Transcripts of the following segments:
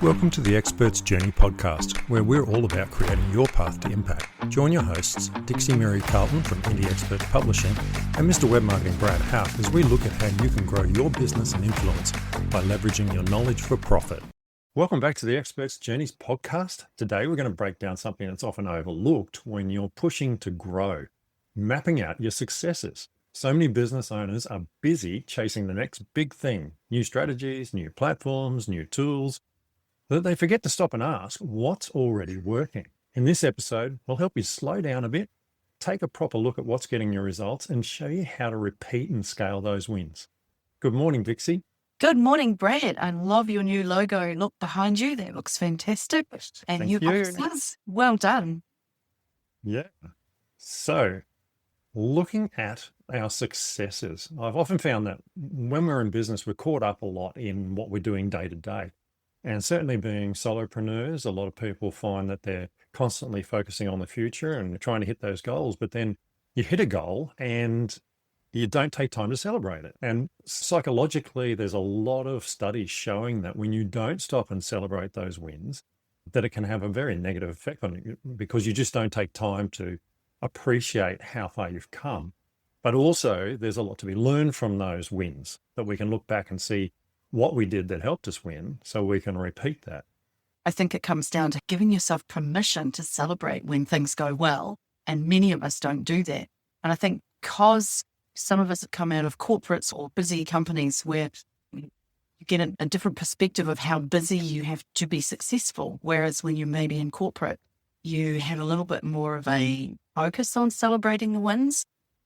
Welcome to the Expert's Journey podcast, where we're all about creating your path to impact. Join your hosts, Dixie Mary Carlton from Indie Expert Publishing and Mr. Web Marketing Brad Houck, as we look at how you can grow your business and influence by leveraging your knowledge for profit. Welcome back to the Expert's Journeys podcast. Today, we're going to break down something that's often overlooked when you're pushing to grow, mapping out your successes. So many business owners are busy chasing the next big thing, new strategies, new platforms, new tools, that they forget to stop and ask what's already working. In this episode, we'll help you slow down a bit, take a proper look at what's getting your results, and show you how to repeat and scale those wins. Good morning, Dixie. Good morning, Brad. I love your new logo look behind you. That looks fantastic. And Thank new you. offices. Well done. Yeah. So, looking at our successes, I've often found that when we're in business, we're caught up a lot in what we're doing day to day. And certainly being solopreneurs, a lot of people find that they're constantly focusing on the future and trying to hit those goals. But then you hit a goal and you don't take time to celebrate it. And psychologically, there's a lot of studies showing that when you don't stop and celebrate those wins, that it can have a very negative effect on you because you just don't take time to appreciate how far you've come. But also, there's a lot to be learned from those wins that we can look back and see what we did that helped us win so we can repeat that. I think it comes down to giving yourself permission to celebrate when things go well. And many of us don't do that. And I think because some of us have come out of corporates or busy companies where you get a different perspective of how busy you have to be successful. Whereas when you're maybe in corporate, you have a little bit more of a focus on celebrating the wins.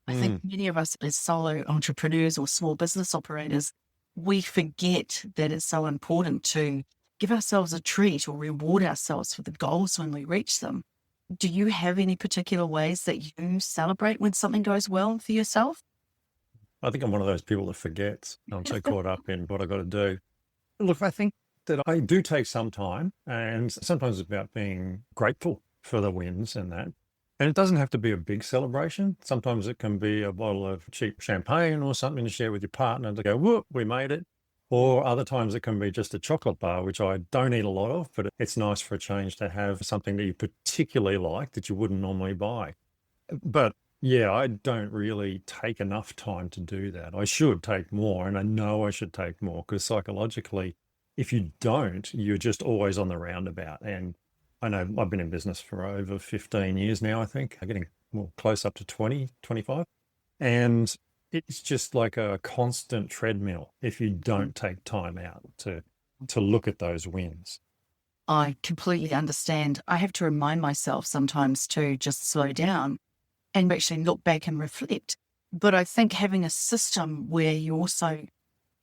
I think many of us as solo entrepreneurs or small business operators, we forget that it's so important to give ourselves a treat or reward ourselves for the goals when we reach them. Do you have any particular ways that you celebrate when something goes well for yourself? I think I'm one of those people that forgets. I'm so caught up in what I got to do. Look, I think that I do take some time, and sometimes it's about being grateful for the wins and that. And it doesn't have to be a big celebration. Sometimes it can be a bottle of cheap champagne or something to share with your partner to go, whoop, we made it. Or other times it can be just a chocolate bar, which I don't eat a lot of, but it's nice for a change to have something that you particularly like that you wouldn't normally buy. But yeah, I don't really take enough time to do that. I should take more, and I know I should take more because psychologically, if you don't, you're just always on the roundabout. And I know I've been in business for over 15 years now, I think. I'm getting close up to 20, 25. And it's just like a constant treadmill if you don't take time out to look at those wins. I completely understand. I have to remind myself sometimes to just slow down and actually look back and reflect. But I think having a system where you also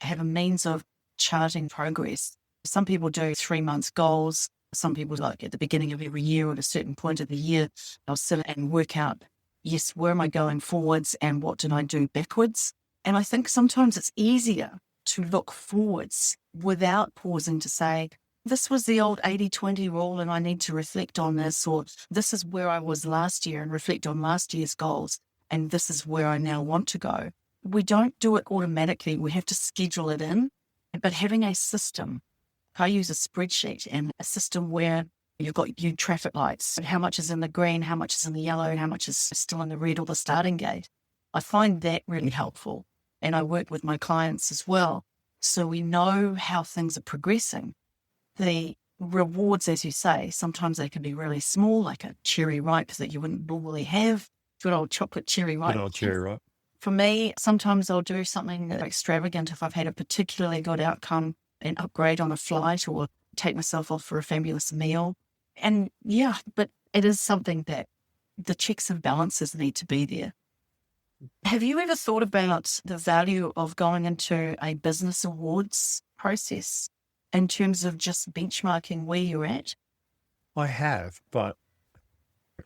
have a means of charting progress. Some people do 3 months goals. Some people, like at the beginning of every year or at a certain point of the year, they'll sit and work out, yes, where am I going forwards and what did I do backwards? And I think sometimes it's easier to look forwards without pausing to say, this was the old 80-20 rule and I need to reflect on this, or this is where I was last year and reflect on last year's goals, and this is where I now want to go. We don't do it automatically. We have to schedule it in, but having a system. I use a spreadsheet and a system where you've got your traffic lights, how much is in the green, how much is in the yellow, and how much is still in the red or the starting gate. I find that really helpful. And I work with my clients as well. So we know how things are progressing. The rewards, as you say, sometimes they can be really small, like a cherry ripe that you wouldn't normally have. Good old chocolate cherry ripe. Good old cherry ripe. For me, sometimes I'll do something extravagant if I've had a particularly good outcome, an upgrade on a flight or take myself off for a fabulous meal. And yeah, but it is something that the checks and balances need to be there. Have you ever thought about the value of going into a business awards process in terms of just benchmarking where you're at? I have, but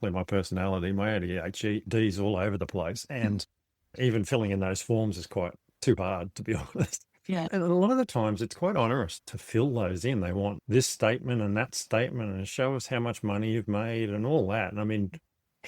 my personality, my ADHD's all over the place. And even filling in those forms is quite too hard, to be honest. Yeah. And a lot of the times it's quite onerous to fill those in. They want this statement and that statement and show us how much money you've made and all that. And I mean,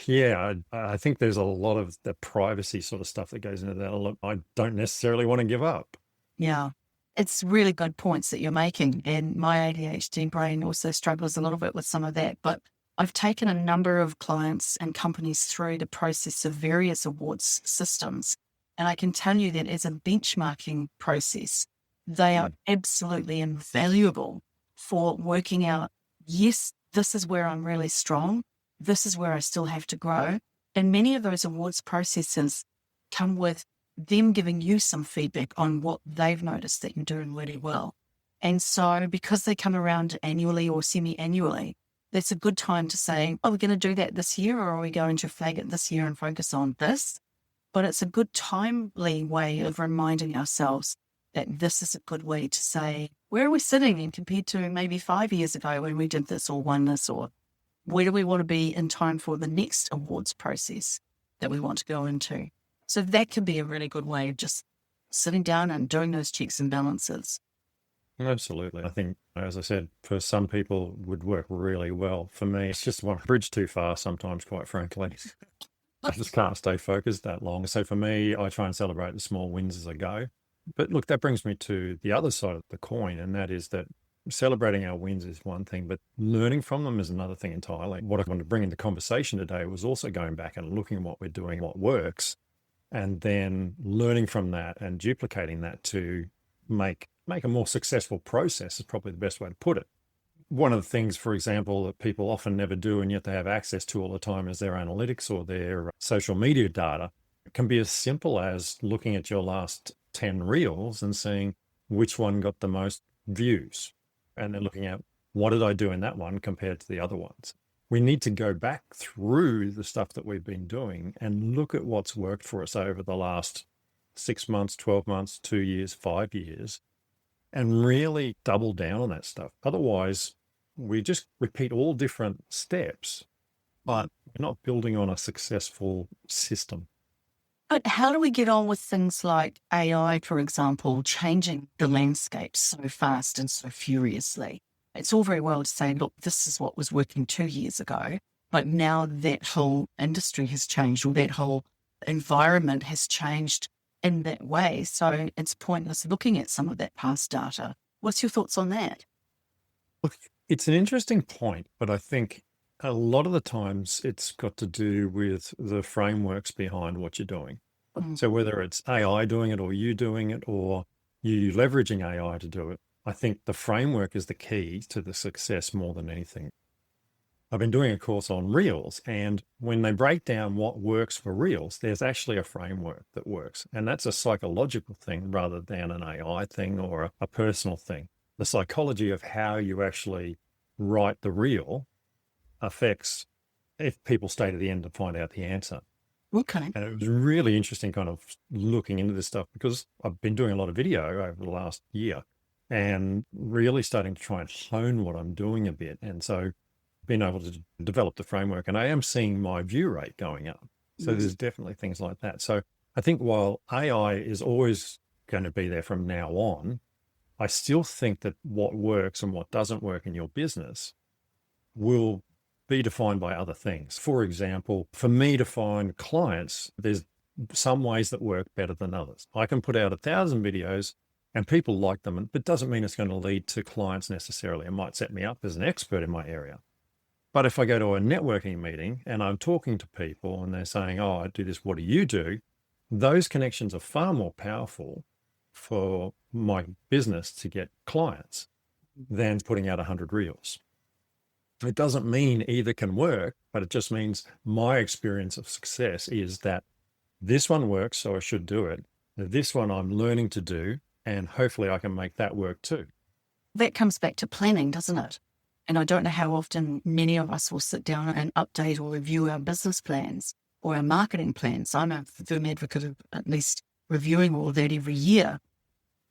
yeah, I think there's a lot of the privacy sort of stuff that goes into that. I don't necessarily want to give up. Yeah. It's really good points that you're making. And my ADHD brain also struggles a little bit with some of that. But I've taken a number of clients and companies through the process of various awards systems. And I can tell you that as a benchmarking process, they are absolutely invaluable for working out, yes, this is where I'm really strong. This is where I still have to grow. And many of those awards processes come with them giving you some feedback on what they've noticed that you're doing really well. And so because they come around annually or semi-annually, that's a good time to say, oh, we're going to do that this year, or are we going to flag it this year and focus on this? But it's a good timely way of reminding ourselves that this is a good way to say, where are we sitting in compared to maybe 5 years ago when we did this or won this, or where do we want to be in time for the next awards process that we want to go into? So that can be a really good way of just sitting down and doing those checks and balances. Absolutely. I think, as I said, for some people would work really well. For me, it's just one bridge too far sometimes, quite frankly. I just can't stay focused that long. So for me, I try and celebrate the small wins as I go. But look, that brings me to the other side of the coin, and that is that celebrating our wins is one thing, but learning from them is another thing entirely. What I wanted to bring into conversation today was also going back and looking at what we're doing, what works, and then learning from that and duplicating that to make a more successful process is probably the best way to put it. One of the things, for example, that people often never do and yet they have access to all the time is their analytics or their social media data. It can be as simple as looking at your last 10 reels and seeing which one got the most views, and then looking at what did I do in that one compared to the other ones. We need to go back through the stuff that we've been doing and look at what's worked for us over the last 6 months, 12 months, 2 years, 5 years, and really double down on that stuff. Otherwise, we just repeat all different steps, but we're not building on a successful system. But how do we get on with things like AI, for example, changing the landscape so fast and so furiously? It's all very well to say, look, this is what was working 2 years ago, but now that whole industry has changed, or that whole environment has changed in that way. So it's pointless looking at some of that past data. What's your thoughts on that? Look, it's an interesting point, but I think a lot of the times it's got to do with the frameworks behind what you're doing. So whether it's AI doing it or you doing it or you leveraging AI to do it, I think the framework is the key to the success more than anything. I've been doing a course on Reels, and when they break down what works for Reels, there's actually a framework that works. And that's a psychological thing rather than an AI thing or a personal thing. The psychology of how you actually write the reel affects if people stay to the end to find out the answer. Okay. And it was really interesting kind of looking into this stuff because I've been doing a lot of video over the last year and really starting to try and hone what I'm doing a bit. And so being able to develop the framework, and I am seeing my view rate going up. So there's definitely things like that. So I think while AI is always going to be there from now on, I still think that what works and what doesn't work in your business will be defined by other things. For example, for me to find clients, there's some ways that work better than others. I can put out 1,000 videos and people like them, but it doesn't mean it's going to lead to clients necessarily. It might set me up as an expert in my area. But if I go to a networking meeting and I'm talking to people and they're saying, oh, I do this, what do you do? Those connections are far more powerful for my business to get clients than putting out 100 reels. It doesn't mean either can work, but it just means my experience of success is that this one works, so I should do it. This one I'm learning to do, and hopefully I can make that work too. That comes back to planning, doesn't it? And I don't know how often many of us will sit down and update or review our business plans or our marketing plans. I'm a firm advocate of at least reviewing all that every year.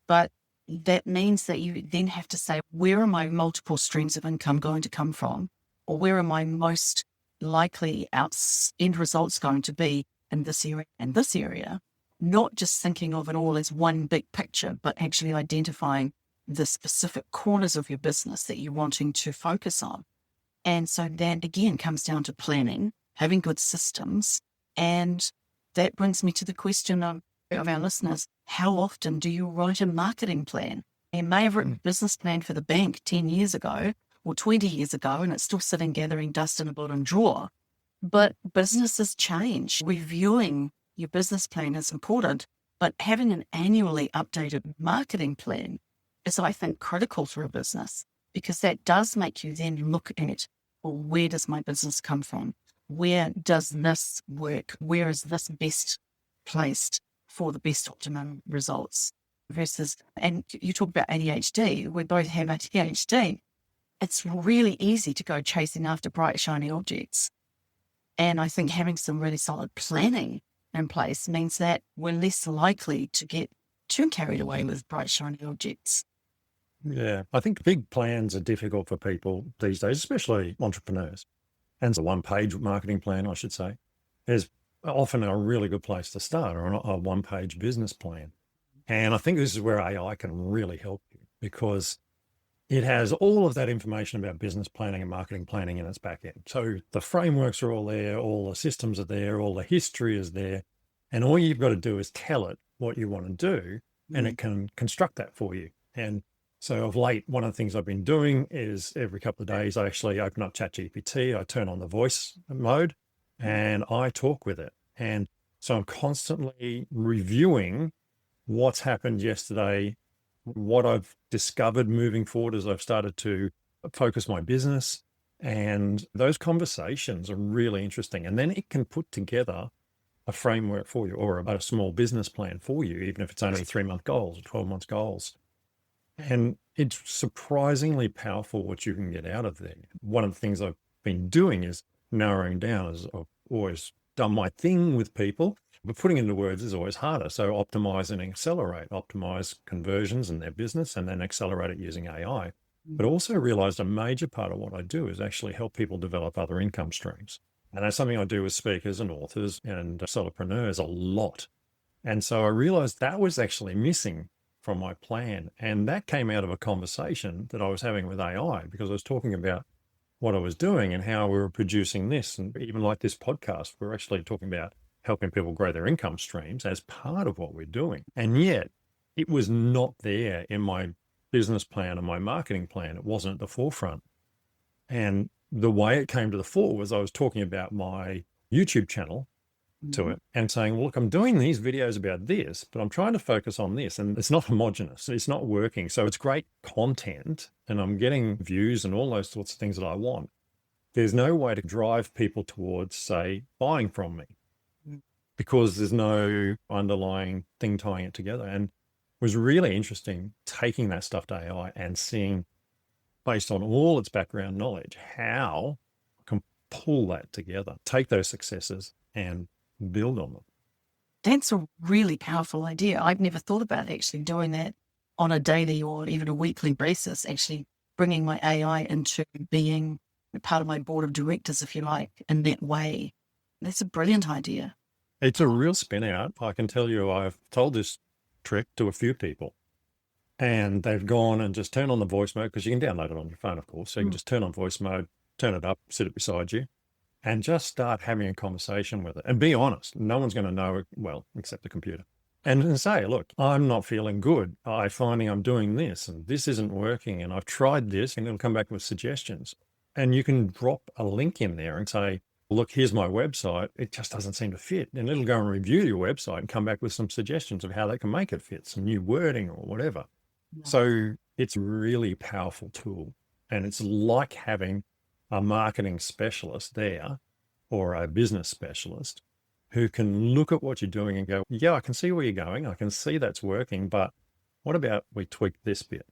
But that means that you then have to say, where are my multiple streams of income going to come from? Or where are my most likely end results going to be in this area and this area? Not just thinking of it all as one big picture, but actually identifying the specific corners of your business that you're wanting to focus on. And so that again comes down to planning, having good systems. And that brings me to the question of our listeners, how often do you write a marketing plan? You may have written a business plan for the bank 10 years ago or 20 years ago, and it's still sitting gathering dust in a bottom drawer. But businesses change. Reviewing your business plan is important, but having an annually updated marketing plan is, I think, critical for a business, because that does make you then look at, well, where does my business come from? Where does this work? Where is this best placed for the best optimum results? Versus, and you talk about ADHD, we both have ADHD. It's really easy to go chasing after bright, shiny objects. And I think having some really solid planning in place means that we're less likely to get too carried away with bright, shiny objects. Yeah, I think big plans are difficult for people these days, especially entrepreneurs. And the one-page marketing plan, I should say, is often a really good place to start, or a one-page business plan. And I think this is where AI can really help you, because it has all of that information about business planning and marketing planning in its back end. So the frameworks are all there, all the systems are there, all the history is there. And all you've got to do is tell it what you want to do, and it can construct that for you. And so of late, one of the things I've been doing is every couple of days, I actually open up ChatGPT, I turn on the voice mode, and I talk with it. And so I'm constantly reviewing what's happened yesterday, what I've discovered moving forward as I've started to focus my business. And those conversations are really interesting. And then it can put together a framework for you, or a small business plan for you, even if it's only 3-month goals or 12 months goals. And it's surprisingly powerful what you can get out of there. One of the things I've been doing is narrowing down, as I've always done my thing with people, but putting into words is always harder. So optimize and accelerate, optimize conversions in their business, and then accelerate it using AI. But also realized a major part of what I do is actually help people develop other income streams. And that's something I do with speakers and authors and solopreneurs a lot. And so I realized that was actually missing from my plan. And that came out of a conversation that I was having with AI, because I was talking about what I was doing and how we were producing this. And even like this podcast, we're actually talking about helping people grow their income streams as part of what we're doing. And yet it was not there in my business plan and my marketing plan. It wasn't at the forefront. And the way it came to the fore was I was talking about my YouTube channel to it and saying, well, look, I'm doing these videos about this, but I'm trying to focus on this, and it's not homogenous. It's not working. So it's great content and I'm getting views and all those sorts of things that I want. There's no way to drive people towards, say, buying from me, because there's no underlying thing tying it together. And it was really interesting taking that stuff to AI and seeing, based on all its background knowledge, how I can pull that together, take those successes and build on them. That's a really powerful idea. I've never thought about actually doing that on a daily or even a weekly basis, actually bringing my AI into being part of my board of directors, if you like, in that way. That's a brilliant idea. It's a real spin out. I can tell you, I've told this trick to a few people, and they've gone and just turned on the voice mode, because you can download it on your phone, of course. So you can just turn on voice mode, turn it up, sit it beside you, and just start having a conversation with it. And be honest, no one's going to know it well, except the computer. And say, look, I'm not feeling good. I'm finding I'm doing this and this isn't working, and I've tried this, and it'll come back with suggestions. And you can drop a link in there and say, look, here's my website. It just doesn't seem to fit. And it'll go and review your website and come back with some suggestions of how they can make it fit, some new wording or whatever. Yeah. So it's a really powerful tool. And it's like having a marketing specialist there, or a business specialist, who can look at what you're doing and go, yeah, I can see where you're going. I can see that's working, but what about we tweak this bit?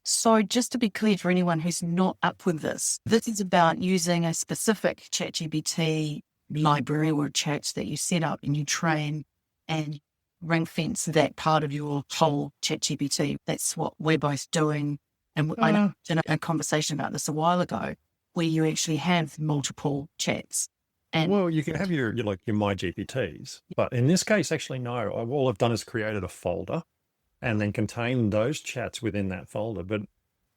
So just to be clear for anyone who's not up with this is about using a specific ChatGPT library or chat that you set up and you train and ring fence that part of your whole ChatGPT. That's what we're both doing. And I know in a conversation about this a while ago, where you actually have multiple chats. And well, you can have your My GPTs, but in this case, actually, no. All I've done is created a folder and then contain those chats within that folder. But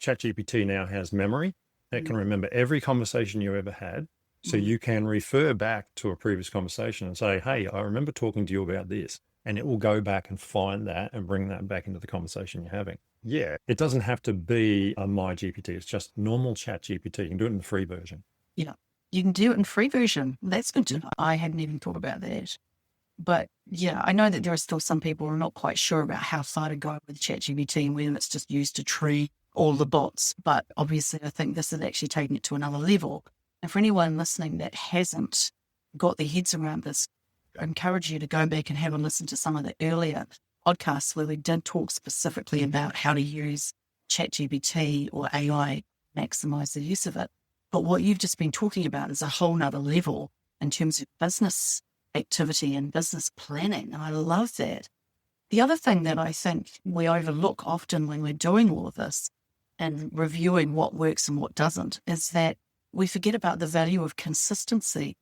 ChatGPT now has memory. It can remember every conversation you ever had. So you can refer back to a previous conversation and say, hey, I remember talking to you about this. And it will go back and find that and bring that back into the conversation you're having. Yeah, it doesn't have to be a my GPT. It's just normal chat GPT. You can do it in the free version. Yeah. You can do it in free version. That's good to know. I hadn't even thought about that. But yeah, I know that there are still some people who are not quite sure about how far to go with ChatGPT and whether it's just used to train all the bots. But obviously, I think this is actually taking it to another level. And for anyone listening that hasn't got their heads around this, I encourage you to go back and have a listen to some of the earlier podcasts where we did talk specifically about how to use ChatGPT or AI, maximize the use of it. But what you've just been talking about is a whole nother level in terms of business activity and business planning. And I love that. The other thing that I think we overlook often when we're doing all of this and reviewing what works and what doesn't is that we forget about the value of consistency.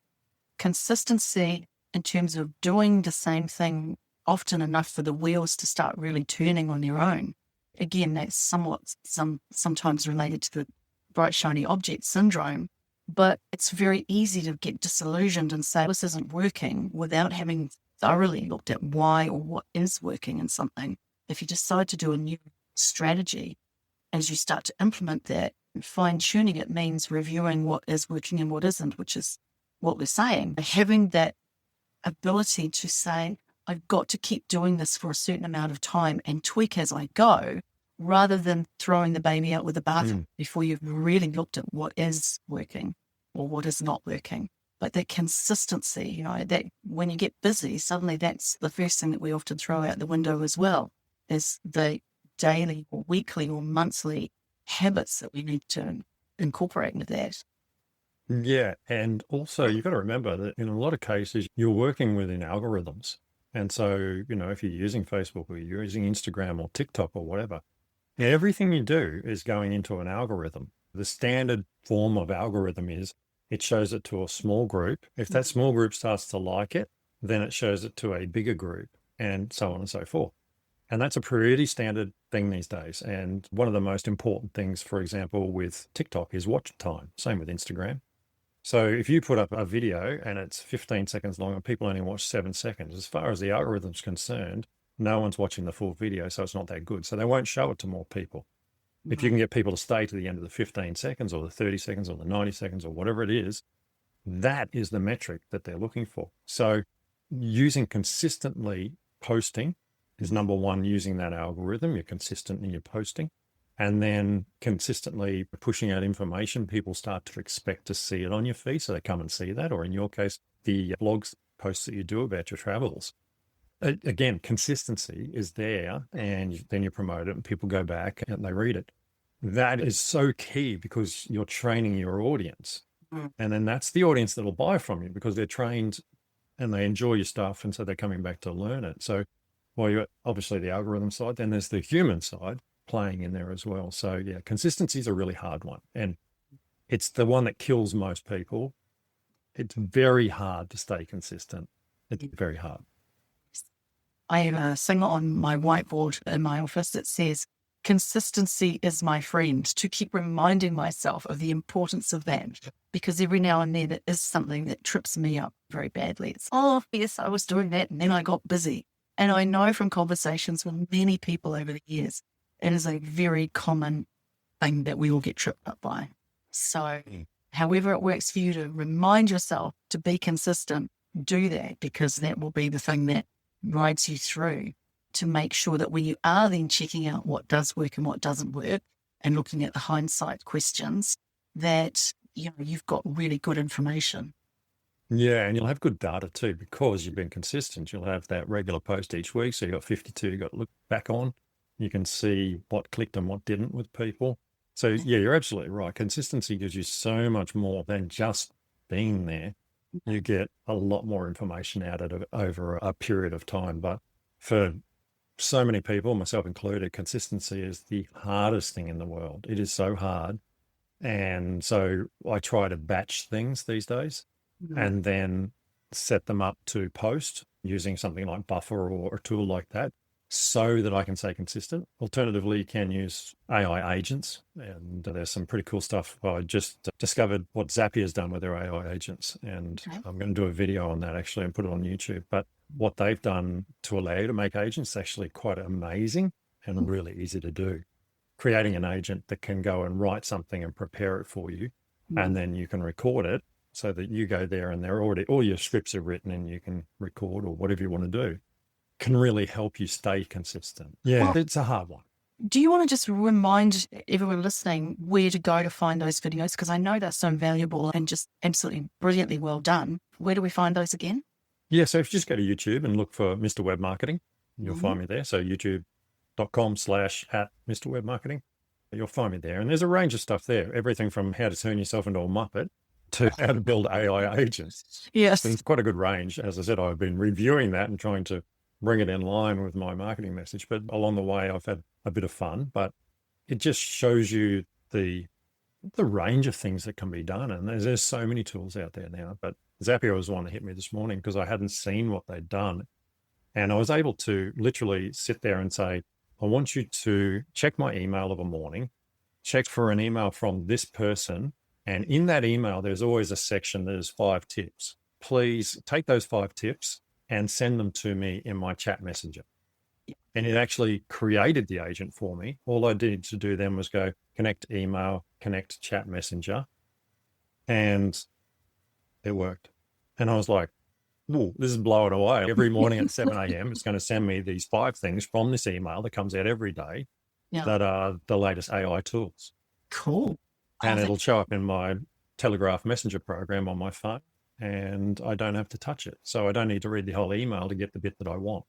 Consistency in terms of doing the same thing often enough for the wheels to start really turning on their own. Again, that's sometimes related to the bright, shiny object syndrome, but it's very easy to get disillusioned and say, this isn't working without having thoroughly looked at why or what is working in something. If you decide to do a new strategy, as you start to implement that, fine tuning it means reviewing what is working and what isn't, which is what we're saying. Having that ability to say, I've got to keep doing this for a certain amount of time and tweak as I go, rather than throwing the baby out with the bathwater before you've really looked at what is working or what is not working. But that consistency, that when you get busy, suddenly that's the first thing that we often throw out the window as well, is the daily or weekly or monthly habits that we need to incorporate into that. Yeah. And also, you've got to remember that in a lot of cases, you're working within algorithms. And so, if you're using Facebook or you're using Instagram or TikTok or whatever, everything you do is going into an algorithm. The standard form of algorithm is it shows it to a small group. If that small group starts to like it, then it shows it to a bigger group and so on and so forth. And that's a pretty standard thing these days. And one of the most important things, for example, with TikTok is watch time. Same with Instagram. So if you put up a video and it's 15 seconds long and people only watch 7 seconds, as far as the algorithm's concerned, no one's watching the full video, so it's not that good. So they won't show it to more people. If you can get people to stay to the end of the 15 seconds or the 30 seconds or the 90 seconds or whatever it is, that is the metric that they're looking for. So using consistently posting is number one, using that algorithm. You're consistent in your posting. And then consistently pushing out information, people start to expect to see it on your feed. So they come and see that. Or in your case, the blogs posts that you do about your travels. Again, consistency is there, and then you promote it and people go back and they read it. That is so key because you're training your audience. And then that's the audience that will buy from you because they're trained and they enjoy your stuff. And so they're coming back to learn it. So while you're obviously the algorithm side, then there's the human side playing in there as well. So yeah, consistency is a really hard one. And it's the one that kills most people. It's very hard to stay consistent. It's very hard. I have a thing on my whiteboard in my office that says, consistency is my friend, to keep reminding myself of the importance of that, because every now and then it is something that trips me up very badly. It's, oh, yes, I was doing that and then I got busy. And I know from conversations with many people over the years, it is a very common thing that we all get tripped up by. So however it works for you to remind yourself to be consistent, do that, because that will be the thing that rides you through to make sure that when you are then checking out what does work and what doesn't work and looking at the hindsight questions, that you've got really good information. Yeah, and you'll have good data too because you've been consistent. You'll have that regular post each week. So you've got 52 you've got to look back on. You can see what clicked and what didn't with people. So yeah, you're absolutely right. Consistency gives you so much more than just being there. You get a lot more information out of it over a period of time. But for so many people, myself included, consistency is the hardest thing in the world. It is so hard. And so I try to batch things these days and then set them up to post using something like Buffer or a tool like that so that I can stay consistent. Alternatively, you can use AI agents, and there's some pretty cool stuff. I just discovered what Zapier has done with their AI agents, and I'm going to do a video on that actually and put it on YouTube. But what they've done to allow you to make agents is actually quite amazing and really easy to do. creating an agent that can go and write something and prepare it for you. And then you can record it so that you go there and they're already, all your scripts are written and you can record or whatever you want to do, can really help you stay consistent. Yeah, Well, it's a hard one. do you want to just remind everyone listening where to go to find those videos? Because I know they're so valuable and just absolutely brilliantly well done. Where do we find those again? Yeah, so if you just go to YouTube and look for Mr. Web Marketing, you'll find me there. So youtube.com/@MrWebMarketing. You'll find me there. And there's a range of stuff there, everything from how to turn yourself into a Muppet to how to build AI agents. Yes. It's quite a good range. As I said, I've been reviewing that and trying to bring it in line with my marketing message. But along the way, I've had a bit of fun. But it just shows you the range of things that can be done. And there's so many tools out there now. But Zapier was the one that hit me this morning because I hadn't seen what they'd done. And I was able to literally sit there and say, I want you to check my email of a morning, check for an email from this person. And in that email, there's always a section that is 5 tips. Please take those 5 tips and send them to me in my chat messenger. And it actually created the agent for me. All I needed to do then was go connect email, connect chat messenger, and it worked. And I was like, oh, this is blowing away. Every morning at 7 a.m., it's going to send me these 5 things from this email that comes out every day that are the latest AI tools. Cool. And it'll show up in my Telegraph Messenger program on my phone, and I don't have to touch it. So I don't need to read the whole email to get the bit that I want.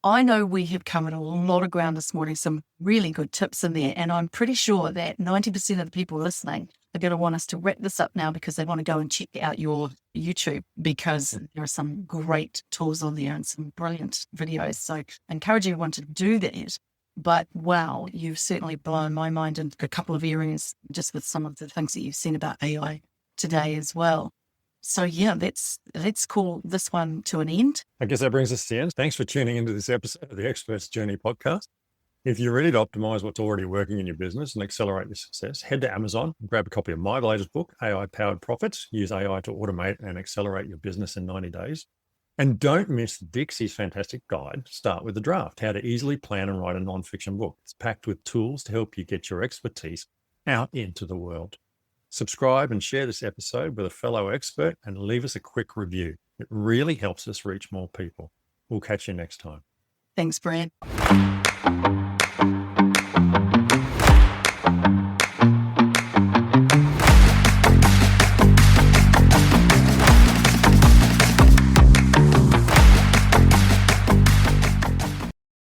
I know we have covered a lot of ground this morning, some really good tips in there. And I'm pretty sure that 90% of the people listening are going to want us to wrap this up now because they want to go and check out your YouTube because there are some great tools on there and some brilliant videos. So I encourage everyone to do that. But wow, you've certainly blown my mind in a couple of areas just with some of the things that you've seen about AI today as well. So yeah, let's call this one to an end. I guess that brings us to the end. Thanks for tuning into this episode of the Expert's Journey podcast. If you're ready to optimize what's already working in your business and accelerate your success, head to Amazon and grab a copy of my latest book, AI Powered Profits. Use AI to automate and accelerate your business in 90 days. And don't miss Dixie's fantastic guide, Start with the Draft, how to easily plan and write a nonfiction book. It's packed with tools to help you get your expertise out into the world. Subscribe and share this episode with a fellow expert and leave us a quick review. It really helps us reach more people. We'll catch you next time. Thanks, Brad.